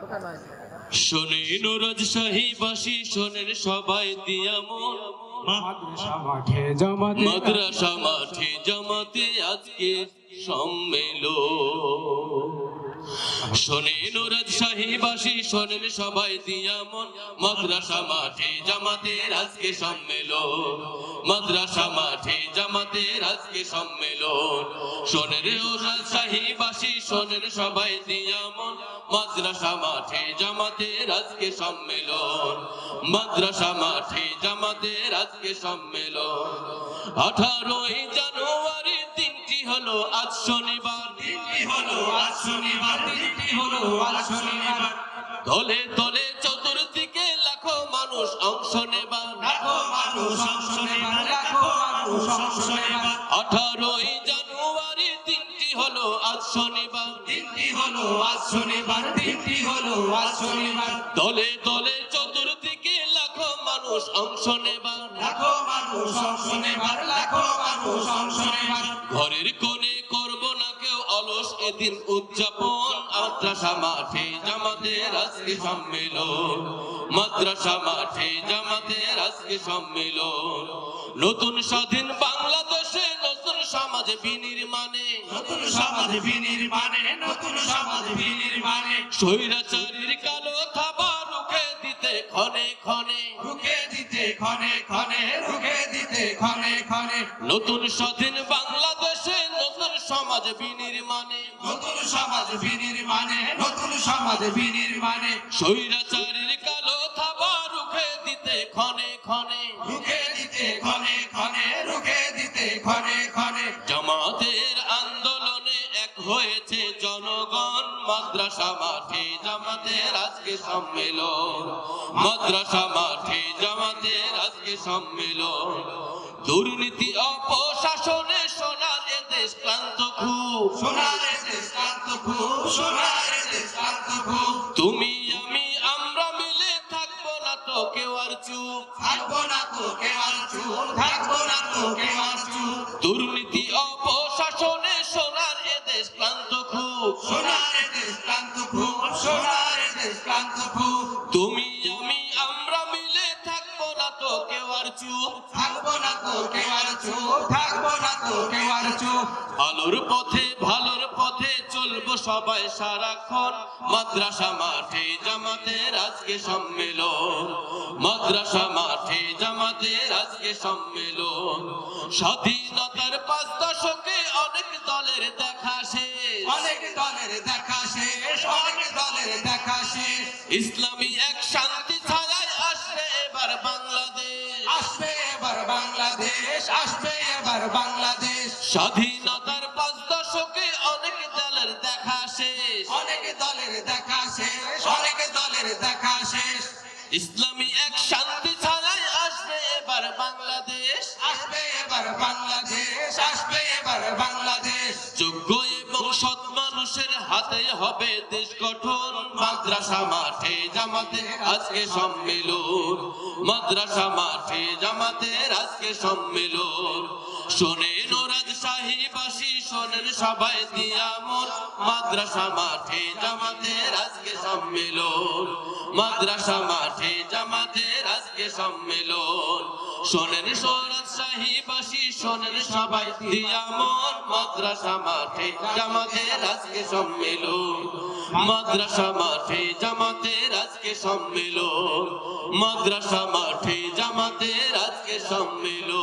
শোনেন রাজশাহীবাসী, শোনেন সবাই দিয়া মন, মাদ্রাসা মাঠে জামাতে মাদ্রাসা মাঠে জামাতে আজকে সম্মেলন। শোনেন রাজশাহীবাসী, শোনেন সবাই দিয়া মন, মাদ্রাসা মাঠে জামাতের আজকে সম্মেলন, মাদ্রাসা মাঠে জামাতের আজকে সম্মেলন। শোনেন রাজশাহীবাসী, শোনেন সবাই দিয়া মন, মাদ্রাসা মাঠে জামাতের আজকে সম্মেলন, মাদ্রাসা মাঠে জামাতের আজকে সম্মেলন। 18ই জানুয়ারি দিনটি হলো আজ শনিবার, দিনটি হলো আজ শনিবার, দিনটি হলো আজ শনিবার। দলে দলে চতুর্দিকে লাখো মানুষ অংশ নেবার, লাখো মানুষ অংশ নেবার, লাখো মানুষ অংশ নেবার। 18ই জানুয়ারি দিনটি হলো আজ শনিবার, দিনটি হলো আজ শনিবার, দিনটি হলো আজ শনিবার। দলে দলে চতুর্দিকে লাখো মানুষ অংশ নেবার, লাখো মানুষ অংশ নেবার, লাখো মানুষ অংশ নেবার। ঘরের কোণে করব না কেউ অলস এদিন উদযাপন, মাদ্রাসা মাঠে জামাতের আজকে সম্মেলন, মাদ্রাসা মাঠে জামাতের আজকে সম্মেলন। নতুন স্বাধীন বাংলাদেশে নতুন সমাজ বিনির্মাণে, নতুন সমাজ বিনির্মাণে, নতুন সমাজ বিনির্মাণে। স্বৈরাচারীর কালো থাবা রুখে দিতে ক্ষণে ক্ষণে, রুখে দিতে ক্ষণে ক্ষণে, রুখে দিতে ক্ষণে ক্ষণে। নতুন স্বাধীন বাংলাদেশে নতুন সমাজ বিনির্মাণে, নতুন সমাজ বিনির্মাণে, নতুন সমাজ বিনির্মাণে। স্বৈরাচারীর কালো থাবা রুখে দিতে ক্ষণে ক্ষণে, রুখে দিতে ক্ষণে ক্ষণে, রুখে দিতে ক্ষণে ক্ষণে। জামাতের আন্দোলনে এক হয়েছে জনগণ, মাদ্রাসা মাঠে জামাতের আজকে সম্মেলন, মাদ্রাসা মাঠে জামাতের আজকে সম্মেলন। দুর্নীতি অপশাসনে সোনার এদেশ ক্লান্ত খুব, সোনার দেশ ক্লান্ত খুব, সোনার দেশ ক্লান্ত খুব। তুমি আমি আমরা মিলে থাকবো না তো কেউ আর চুপ, থাকবো না তো কেউ আর চুপ, থাকবো না তো কেউ আর চুপ। দুর্নীতি অপশাসনে সোনার এদেশ ক্লান্ত খুব, সোনার দেশ ক্লান্ত খুব, সোনার দেশ ক্লান্ত খুব। তুমি আমি আমরা মিলে থাকবো না তো কেউ আর চুপ, থাকবো না তো কেউ আর চুপ, থাকবো না তো কেউ আর চুপ। ভালোর পথে চলবো সবাই সারাক্ষণ, মাদ্রাসা মাঠে জামাতের আজকে সম্মেলন, মাদ্রাসা মাঠে জামাতের আজকে সম্মেলন। স্বাধীনতার 5 দশকে অনেক দলের দেখা শেষ, অনেক দলের দেখা শেষ, অনেক দলের দেখা শেষ। ইসলামী এক শান্তি ছায়ায় আসবে এবার বাংলাদেশ, আসবে এবার বাংলাদেশ, আসবে এবার বাংলাদেশ। স্বাধীনতার 5 দশকে অনেক দলের দেখা শেষ, অনেক দলের দেখা শেষ, অনেক দলের দেখা শেষ। ইসলামী এক শান্তি ছায়ায় আসবে এবার বাংলাদেশ, আসবে এবার বাংলাদেশ, আসবে এবার বাংলাদেশ। যোগ্য এবং সৎ মানুষের হাতে হবে দেশ গঠন, মাদ্রাসা মাঠে জামাতের আজকে সম্মেলন, মাদ্রাসা মাঠে জামাতের আজকে সম্মেলন। শোনেন রাজশাহীবাসী, শোনেন সবাই দিয়া মন, মাদ্রাসা মাঠে জামাতের আজকে সম্মেলন, মাদ্রাসা মাঠে জামাতের আজকে সম্মেলন। শোনেন রাজশাহীবাসী, শোনেন সবাই দিয়া মন, মাদ্রাসা মাঠে জামাতের আজকে সম্মেলন, মাদ্রাসা মাঠে জামাতের আজকে সম্মেলন, মাদ্রাসা মাঠে জামাতের আজকে সম্মেলন।